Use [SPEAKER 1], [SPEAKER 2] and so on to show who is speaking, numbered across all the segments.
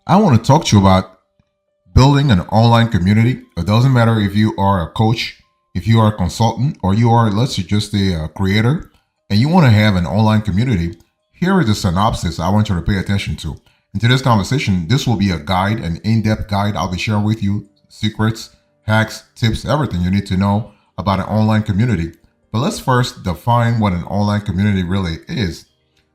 [SPEAKER 1] I want to talk to you about building an online community. It doesn't matter if you are a coach, if you are a consultant, or you are, let's say, just a creator, and you want to have an online community. Here is the synopsis I want you to pay attention to. In today's conversation, this will be a guide, an in depth guide. I'll be sharing with you secrets, hacks, tips, everything you need to know about an online community. But let's first define what an online community really is.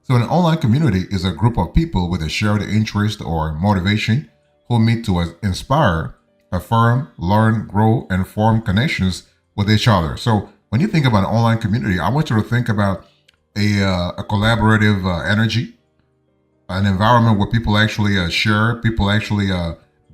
[SPEAKER 1] So, an online community is a group of people with a shared interest or motivation who meet to inspire, affirm, learn, grow, and form connections with each other. So, when you think about an online community, I want you to think about a collaborative energy, an environment where people actually share, people actually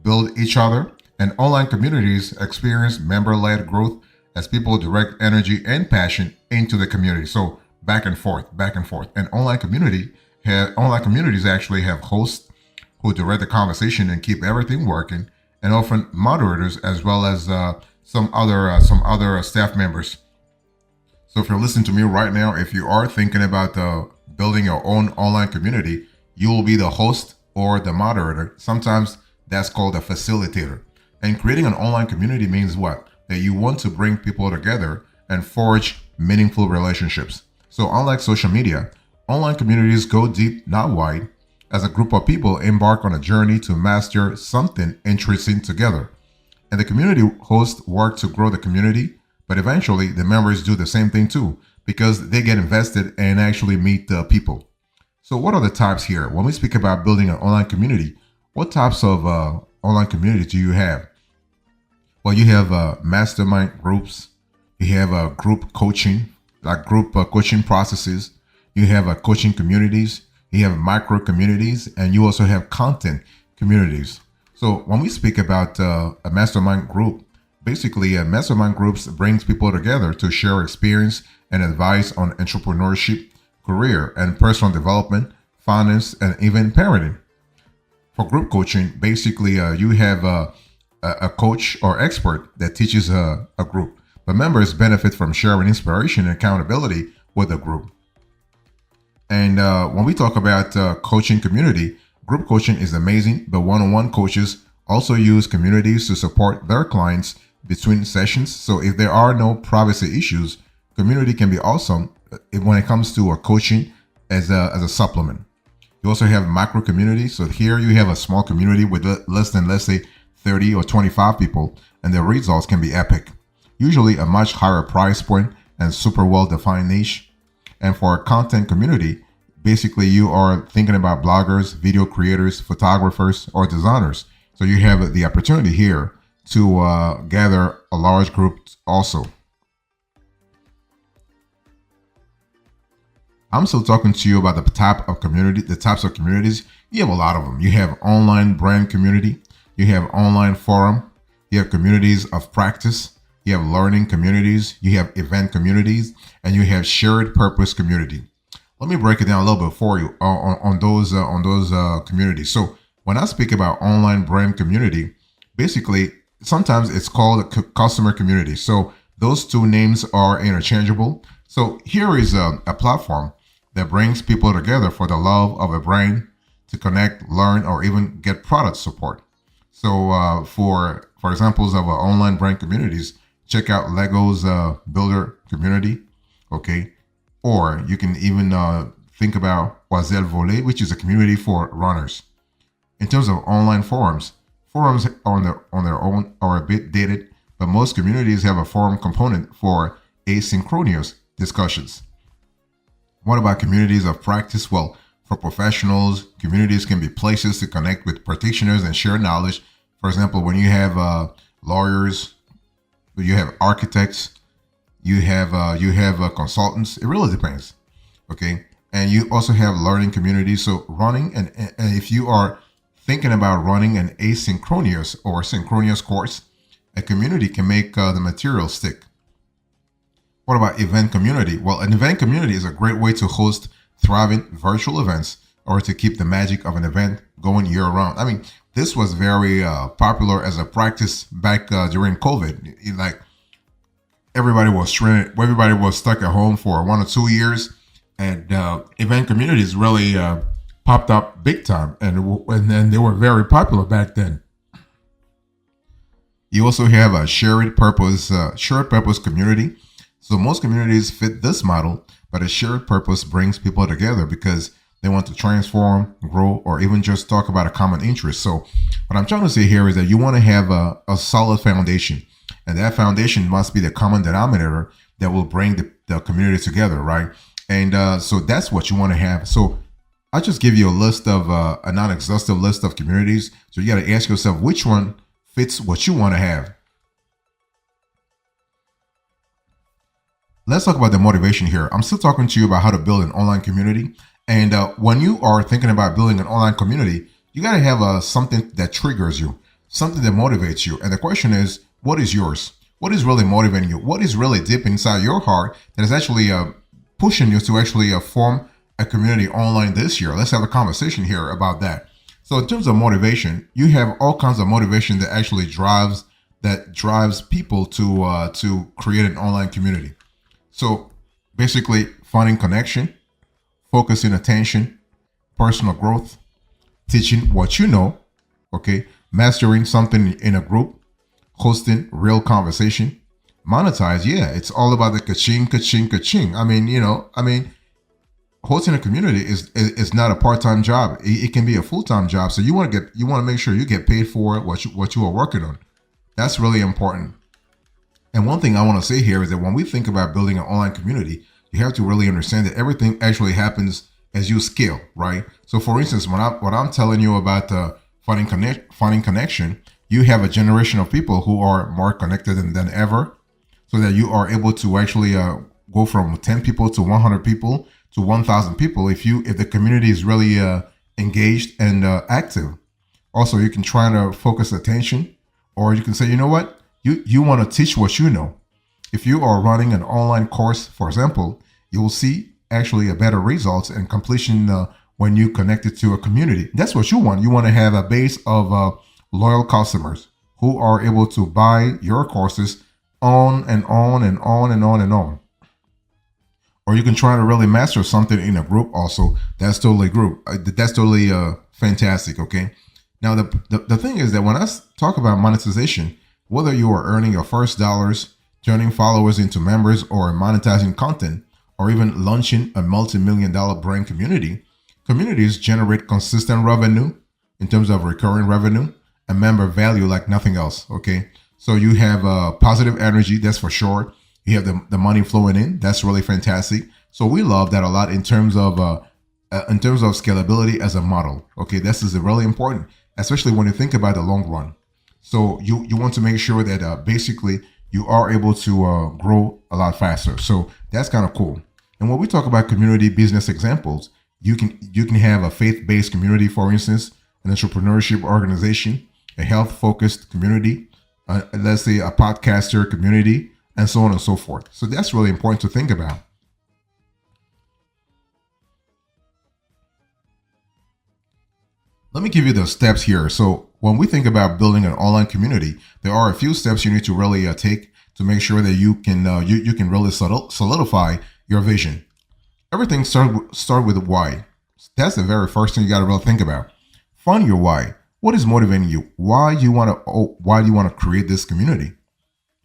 [SPEAKER 1] build each other. And online communities experience member led growth as people direct energy and passion into the community. So, back and forth, back and forth. And online communities actually have hosts who direct the conversation and keep everything working, and often moderators as well as some other staff members. So if you're listening to me right now, if you are thinking about building your own online community, you will be the host or the moderator. Sometimes that's called a facilitator. And creating an online community means what? That you want to bring people together and forge meaningful relationships. So unlike social media, online communities go deep, not wide, as a group of people embark on a journey to master something interesting together. And the community hosts work to grow the community, but eventually the members do the same thing too, because they get invested and actually meet the people. So what are the types here? When we speak about building an online community, what types of online communities do you have? Well, you have mastermind groups, you have group coaching, like group coaching processes, you have coaching communities, you have micro communities, and you also have content communities. So when we speak about a mastermind group, basically mastermind groups brings people together to share experience and advice on entrepreneurship, career and personal development, finance, and even parenting. For group coaching, basically you have a coach or expert that teaches a group, but members benefit from sharing inspiration and accountability with the group. And when we talk about coaching community, group coaching is amazing, but one-on-one coaches also use communities to support their clients between sessions. So if there are no privacy issues, community can be awesome when it comes to coaching as a supplement. You also have micro communities. So here you have a small community with less than, let's say, 30 or 25 people, and the results can be epic. Usually a much higher price point and super well-defined niche. And for a content community, basically you are thinking about bloggers, video creators, photographers, or designers. So you have the opportunity here to gather a large group also. I'm still talking to you about the types of communities. You have a lot of them. You have online brand community, you have online forum, you have communities of practice, you have learning communities, you have event communities, and you have shared purpose community. Let me break it down a little bit for you on those communities. So when I speak about online brand community, basically sometimes it's called a customer community. So those two names are interchangeable. So here is a platform that brings people together for the love of a brand to connect, learn, or even get product support. So for examples of online brand communities, check out Lego's Builder community, okay? Or you can even think about Oiselle Volley, which is a community for runners. In terms of online forums on their own are a bit dated, but most communities have a forum component for asynchronous discussions. What about communities of practice? Well, for professionals, communities can be places to connect with practitioners and share knowledge. For example, when you have lawyers, you have architects, you have consultants. It really depends, okay? And you also have learning communities. So running and if you are thinking about running an asynchronous or synchronous course, a community can make the material stick. What about event community? Well, an event community is a great way to host thriving virtual events or to keep the magic of an event going year round. I mean, this was very popular as a practice back during COVID. Like everybody was stranded, everybody was stuck at home for 1 or 2 years, and event communities really popped up big time, and then they were very popular back then. You also have a shared purpose community. So most communities fit this model, but a shared purpose brings people together because they want to transform, grow, or even just talk about a common interest. So what I'm trying to say here is that you want to have a solid foundation, and that foundation must be the common denominator that will bring the community together, right? And so that's what you want to have. So I'll just give you a list of a non-exhaustive list of communities. So you got to ask yourself which one fits what you want to have. Let's talk about the motivation here. I'm still talking to you about how to build an online community. And when you are thinking about building an online community, you got to have something that triggers you, something that motivates you. And the question is, what is yours? What is really motivating you? What is really deep inside your heart that is actually pushing you to actually form a community online this year? Let's have a conversation here about that. So in terms of motivation, you have all kinds of motivation that actually drives people to create an online community. So basically, finding connection, focusing attention, personal growth, teaching what you know, okay, mastering something in a group, hosting real conversation, monetize. Yeah, it's all about the ka-ching, ka-ching, ka-ching. Hosting a community is not a part-time job. It can be a full-time job. So you want to make sure you get paid for what you are working on. That's really important. And one thing I want to say here is that when we think about building an online community, you have to really understand that everything actually happens as you scale, right? So for instance, what I'm telling you about finding connection, you have a generation of people who are more connected than ever, so that you are able to actually go from 10 people to 100 people to 1,000 people if the community is really engaged and active. Also, you can try to focus attention, or you can say, you know what? You want to teach what you know. If you are running an online course, for example, you will see actually a better results and completion when you connect it to a community. That's what you want. You want to have a base of loyal customers who are able to buy your courses on and on and on and on and on. Or you can try to really master something in a group also. That's totally fantastic, okay? Now, the thing is that when I talk about monetization, whether you are earning your first dollars, turning followers into members, or monetizing content, or even launching a multi-million-dollar brand community, communities generate consistent revenue in terms of recurring revenue and member value like nothing else, okay? So you have positive energy, that's for sure. You have the money flowing in. That's really fantastic. So we love that a lot in terms of scalability as a model. Okay, this is really important, especially when you think about the long run. So you want to make sure that basically you are able to grow a lot faster. So that's kind of cool. And when we talk about community business examples, you can have a faith-based community, for instance, an entrepreneurship organization, a health-focused community, let's say a podcaster community, and so on and so forth. So that's really important to think about. Let me give you the steps here. So when we think about building an online community, there are a few steps you need to really take to make sure that you can really solidify your vision. Everything start with why. That's the very first thing you got to really think about. Find your why. What is motivating you? Why do you want to create this community?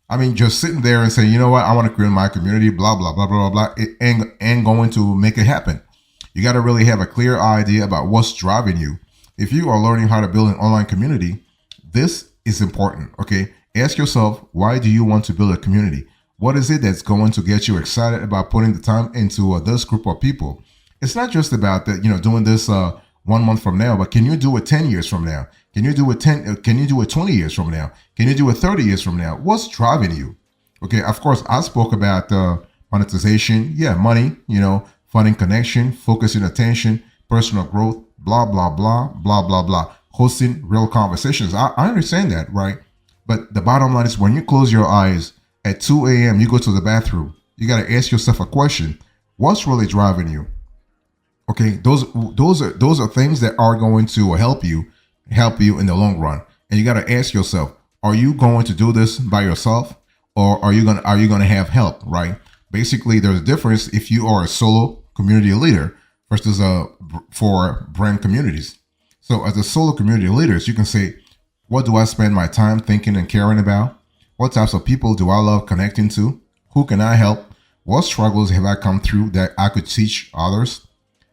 [SPEAKER 1] I mean, just sitting there and saying, you know what, I want to create my community, blah, blah, blah, blah, blah, it ain't going to make it happen. You got to really have a clear idea about what's driving you. If you are learning how to build an online community, this is important, okay? Ask yourself, why do you want to build a community? What is it that's going to get you excited about putting the time into this group of people? It's not just about that, doing this 1 month from now, but can you do it 10 years from now? Can you do it 20 years from now? Can you do it 30 years from now? What's driving you? Okay, of course, I spoke about monetization, money, finding connection, focusing attention, personal growth, blah, blah, blah, blah, blah, blah. Hosting real conversations. I understand that, right? But the bottom line is when you close your eyes at 2 a.m., you go to the bathroom, you got to ask yourself a question. What's really driving you? Okay, those are things that are going to help you in the long run. And you got to ask yourself, are you going to do this by yourself, or are you going to have help, right? Basically, there's a difference if you are a solo community leader versus for brand communities. So as a solo community leaders, you can say, what do I spend my time thinking and caring about? What types of people do I love connecting to? Who can I help? What struggles have I come through that I could teach others?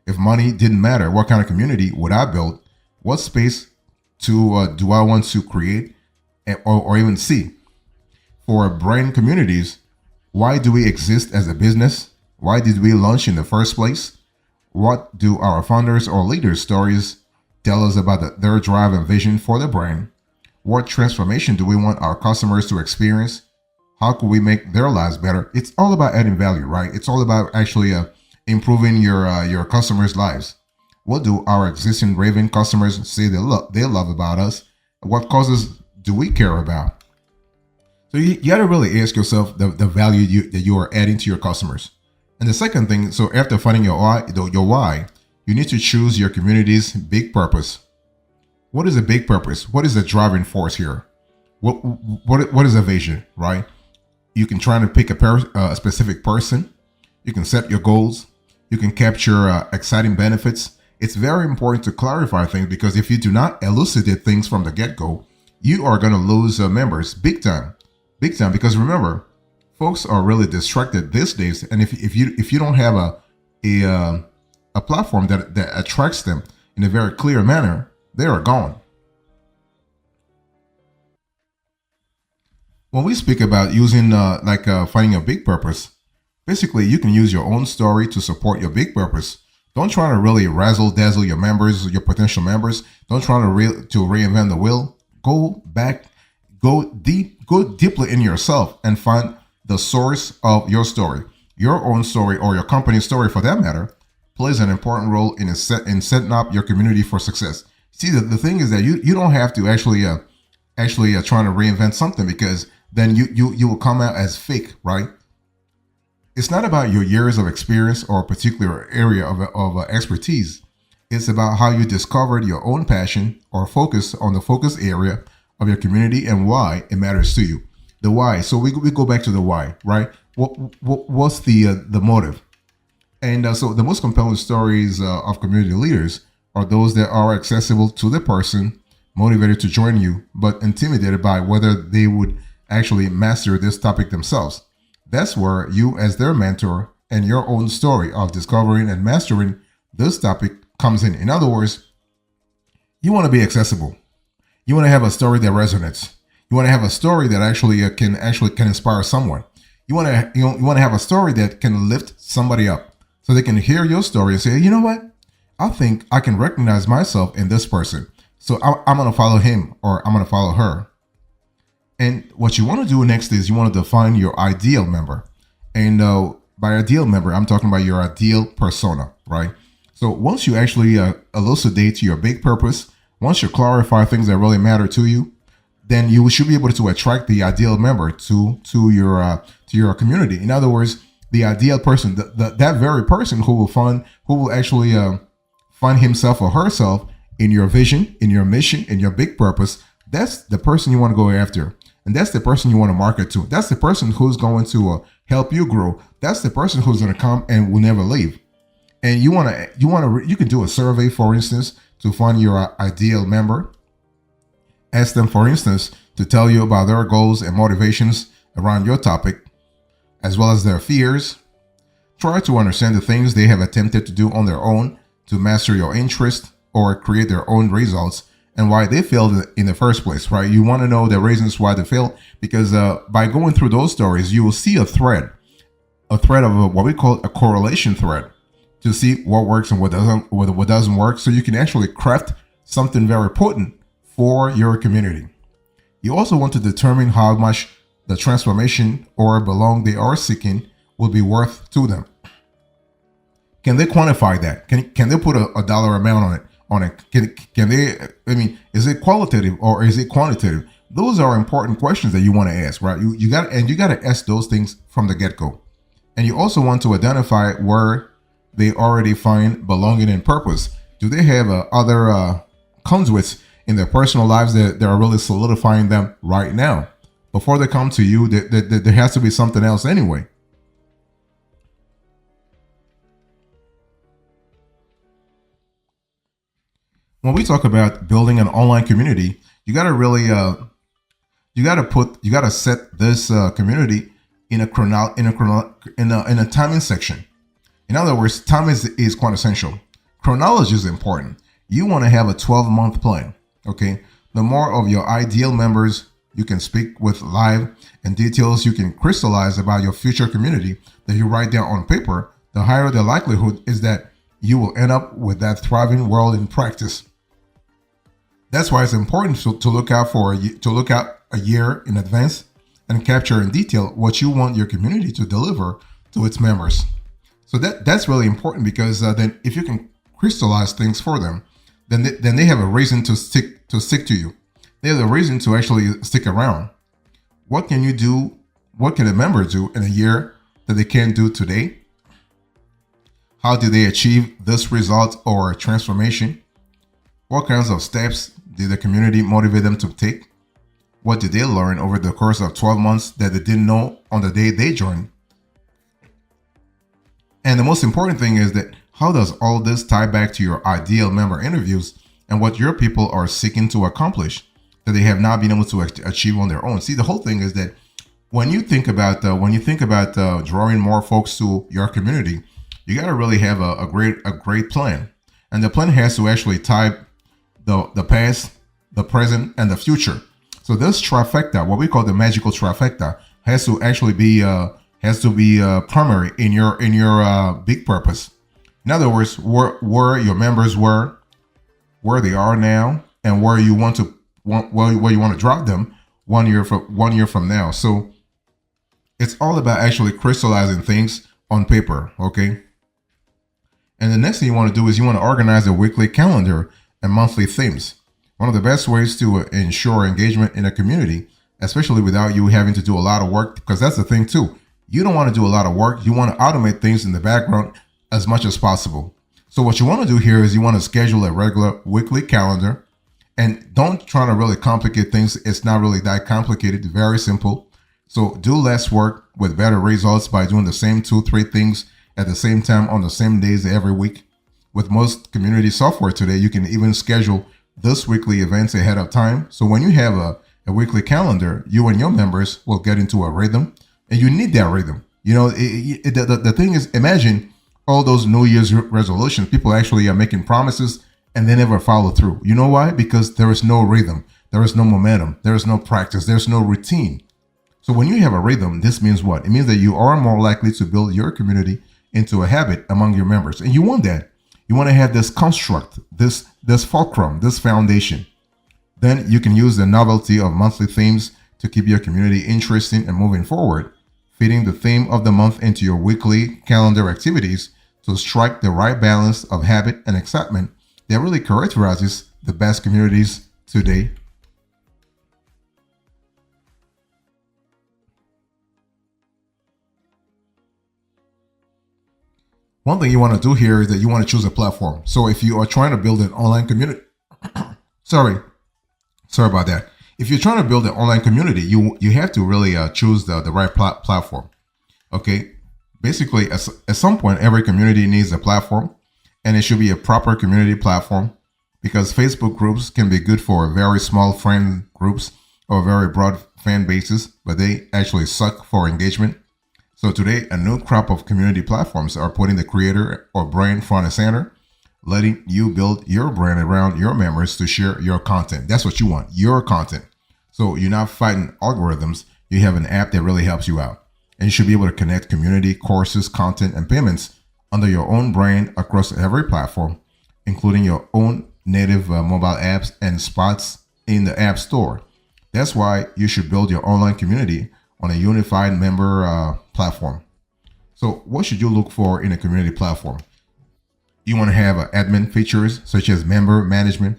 [SPEAKER 1] If money didn't matter, what kind of community would I build? What space do I want to create or even see? For brand communities, why do we exist as a business? Why did we launch in the first place? What do our founders or leaders' stories tell us about their drive and vision for the brand? What transformation do we want our customers to experience? How can we make their lives better? It's all about adding value, right? It's all about actually improving your customers' lives. What do our existing Raven customers say they love about us? What causes do we care about? So you got to really ask yourself the value that you are adding to your customers. And the second thing, so after finding your why, you need to choose your community's big purpose. What is a big purpose? What is the driving force here? What is a vision, right? You can try to pick a specific person. You can set your goals. You can capture exciting benefits. It's very important to clarify things, because if you do not elucidate things from the get-go, you are going to lose members big time, because remember, folks are really distracted these days, and if you don't have a platform that attracts them in a very clear manner, they are gone. When we speak about using finding a big purpose, basically you can use your own story to support your big purpose. Don't try to really razzle dazzle your members, your potential members. Don't try to reinvent the wheel. Go back, go deeply in yourself and find the source of your story. Your own story, or your company's story for that matter, plays an important role in setting up your community for success. See, the thing is that you don't have to actually trying to reinvent something, because then you will come out as fake, right? It's not about your years of experience or a particular area of expertise. It's about how you discovered your own passion or focus on the focus area of your community and why it matters to you. The why. So we go back to the why, right? What's the motive? And so the most compelling stories of community leaders are those that are accessible to the person motivated to join you, but intimidated by whether they would actually master this topic themselves. That's where you, as their mentor, and your own story of discovering and mastering this topic comes in. In other words, you want to be accessible. You want to have a story that resonates. You want to have a story that actually can inspire someone. You want to have a story that can lift somebody up, so they can hear your story and say, you know what? I think I can recognize myself in this person. So I'm going to follow him, or I'm going to follow her. And what you want to do next is you want to define your ideal member. And by ideal member, I'm talking about your ideal persona, right? So once you actually elucidate your big purpose, once you clarify things that really matter to you, then you should be able to attract the ideal member to your community. In other words, the ideal person, that very person who will actually find himself or herself in your vision, in your mission, in your big purpose. That's the person you want to go after. And that's the person you want to market to. That's the person who's going to help you grow. That's the person who's going to come and will never leave. And you can do a survey, for instance, to find your ideal member. Ask them, for instance, to tell you about their goals and motivations around your topic, as well as their fears. Try to understand the things they have attempted to do on their own to master your interest or create their own results, and why they failed in the first place, right? You want to know the reasons why they failed, because by going through those stories, you will see a thread of what we call a correlation thread, to see what works and what doesn't work, so you can actually craft something very potent for your community. You also want to determine how much the transformation or belong they are seeking will be worth to them. Can they quantify that? Can they put a dollar amount on it? Can they, is it qualitative or is it quantitative? Those are important questions that you want to ask, right? You got to ask those things from the get-go. And you also want to identify where they already find belonging and purpose. Do they have other conduits in their personal lives that are really solidifying them right now? Before they come to you, there has to be something else anyway. When we talk about building an online community, you got to really you got to set this community in a in a timing section. In other words, time is quite essential. Chronology is important. You want to have a 12-month plan. Okay. The more of your ideal members you can speak with live and details you can crystallize about your future community that you write down on paper, the higher the likelihood is that you will end up with that thriving world in practice. That's why it's important to look out to look out a year in advance and capture in detail what you want your community to deliver to its members. So that's really important because then if you can crystallize things for them, then they have a reason to stick to you. They have a reason to actually stick around. What can you do? What can a member do in a year that they can't do today? How do they achieve this result or transformation? What kinds of steps did the community motivate them to take? What did they learn over the course of 12 months that they didn't know on the day they joined? And the most important thing is that how does all this tie back to your ideal member interviews and what your people are seeking to accomplish that they have not been able to achieve on their own? See, the whole thing is that when you think about drawing more folks to your community, you got to really have a great plan, and the plan has to actually tie the past, the present, and the future. So this trifecta, what we call the magical trifecta, has to actually be primary in your big purpose. In other words, where your members were, where they are now, and where you want to drop them 1 year from now. So it's all about actually crystallizing things on paper, okay? And the next thing you want to do is you want to organize a weekly calendar and monthly themes. One of the best ways to ensure engagement in a community, especially without you having to do a lot of work, because that's the thing too. You don't want to do a lot of work. You want to automate things in the background as much as possible. So what you want to do here is you want to schedule a regular weekly calendar, and don't try to really complicate things. It's not really that complicated. Very simple. So do less work with better results by doing the same 2-3 things at the same time on the same days every week. With most community software today, you can even schedule this weekly events ahead of time. So when you have a weekly calendar, you and your members will get into a rhythm, and you need that rhythm. You know, the thing is, imagine all those New Year's resolutions. People actually are making promises and they never follow through. You know why? Because there is no rhythm. There is no momentum. There is no practice. There's no routine. So when you have a rhythm, this means what? It means that you are more likely to build your community into a habit among your members. And you want that. You want to have this construct, this fulcrum, this foundation. Then you can use the novelty of monthly themes to keep your community interesting and moving forward, fitting the theme of the month into your weekly calendar activities to strike the right balance of habit and excitement that really characterizes the best communities today. One thing you want to do here is that you want to choose a platform. So if you are trying to build an online community, sorry about that. If you're trying to build an online community, you have to really choose the right platform. Okay. Basically, at some point, every community needs a platform, and it should be a proper community platform, because Facebook groups can be good for very small friend groups or very broad fan bases, but they actually suck for engagement. So today, a new crop of community platforms are putting the creator or brand front and center, letting you build your brand around your members to share your content. That's what you want, your content. So you're not fighting algorithms. You have an app that really helps you out. And you should be able to connect community, courses, content, and payments under your own brand across every platform, including your own native mobile apps and spots in the App Store. That's why you should build your online community on a unified member platform. So what should you look for in a community platform? You want to have admin features such as member management,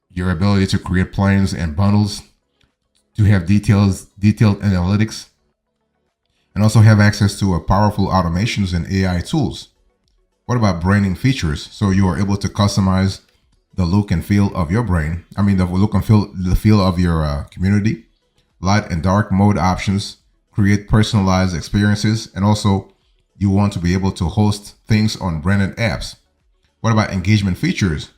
[SPEAKER 1] your ability to create plans and bundles, to have detailed analytics, and also have access to powerful automations and AI tools. What about branding features? So you are able to customize the look and feel of your brand. I mean, the look and feel of your community. Light and dark mode options, create personalized experiences, and also you want to be able to host things on branded apps. What about engagement features?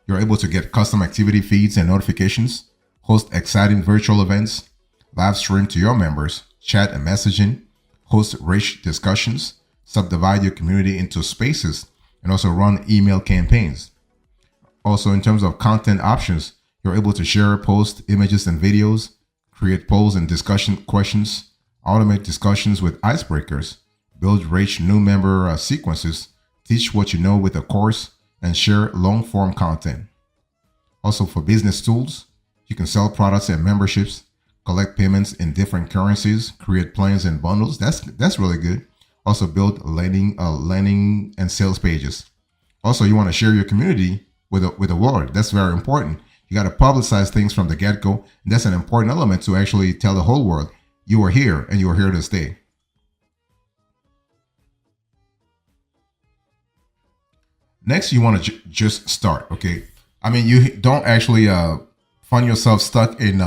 [SPEAKER 1] You're able to get custom activity feeds and notifications, host exciting virtual events, live stream to your members, chat and messaging, host rich discussions, subdivide your community into spaces, and also run email campaigns. Also, in terms of content options, you're able to share, post images and videos, create polls and discussion questions, automate discussions with icebreakers, build rich new member sequences, teach what you know with a course, and share long-form content. Also, for business tools, you can sell products and memberships, collect payments in different currencies, create plans and bundles. That's really good. Also, build landing and sales pages. Also, you want to share your community with the world. That's very important. You got to publicize things from the get-go. And that's an important element to actually tell the whole world you are here and you are here to stay. Next, you want to just start. Okay, I mean, you don't actually find yourself stuck in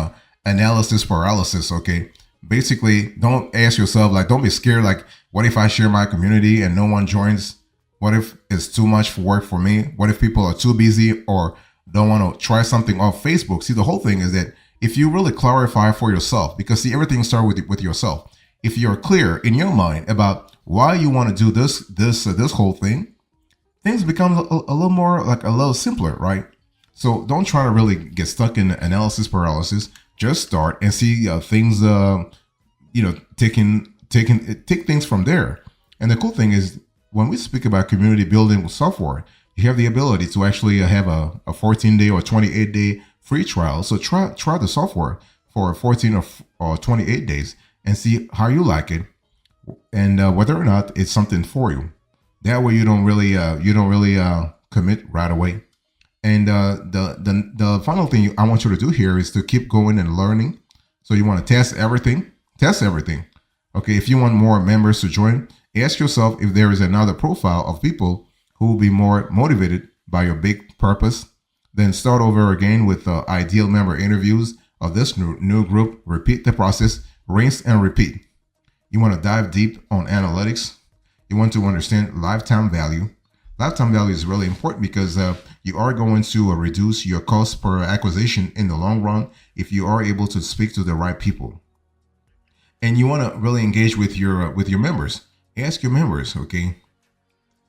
[SPEAKER 1] analysis paralysis. Okay, basically, don't ask yourself, like, don't be scared, like, what if I share my community and no one joins? What if it's too much work for me? What if people are too busy or don't want to try something off Facebook? See, the whole thing is that if you really clarify for yourself, because see, everything starts with yourself. If you're clear in your mind about why you want to do this whole thing, things become a little more, like, a little simpler, right? So don't try to really get stuck in analysis paralysis. Just start and see things, take things from there. And the cool thing is, when we speak about community building software, you have the ability to actually have a 14-day or 28-day free trial. So try the software for 14 or 28 days and see how you like it, and whether or not it's something for you. That way, you don't really commit right away. And the final thing I want you to do here is to keep going and learning. So you want to test everything. Okay, if you want more members to join, ask yourself if there is another profile of people who will be more motivated by your big purpose. Then start over again with ideal member interviews of this new group. Repeat the process, rinse and repeat. You want to dive deep on analytics. You want to understand lifetime value. Lifetime value is really important because you are going to reduce your cost per acquisition in the long run if you are able to speak to the right people. And you want to really engage with your members. Ask your members, okay?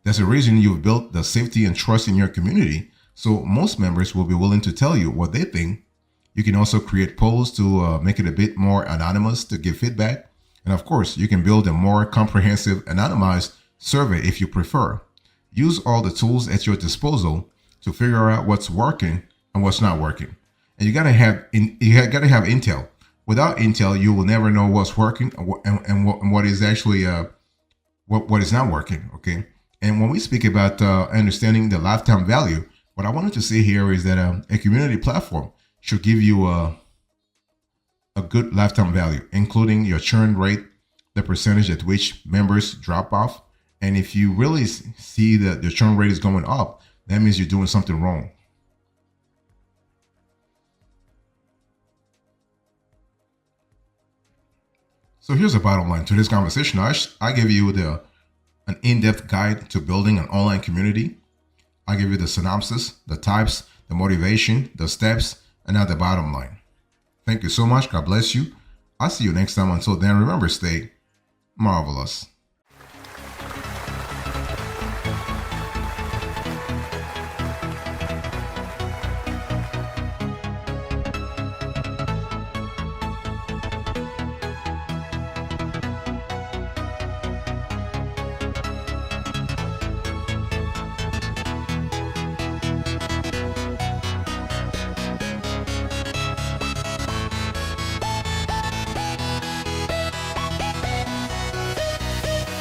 [SPEAKER 1] That's the reason you've built the safety and trust in your community. So most members will be willing to tell you what they think. You can also create polls to make it a bit more anonymous to give feedback. And of course, you can build a more comprehensive anonymized survey if you prefer. Use all the tools at your disposal to figure out what's working and what's not working. And you gotta have intel. Without intel, you will never know what's working and what is actually what is not working. Okay. And when we speak about understanding the lifetime value, what I wanted to say here is that a community platform should give you a good lifetime value, including your churn rate, the percentage at which members drop off. And if you really see that the churn rate is going up, that means you're doing something wrong. So here's the bottom line to this conversation. I give you an in-depth guide to building an online community. I give you the synopsis, the types, the motivation, the steps, and now the bottom line. Thank you so much. God bless you. I'll see you next time. Until then, remember, stay marvelous.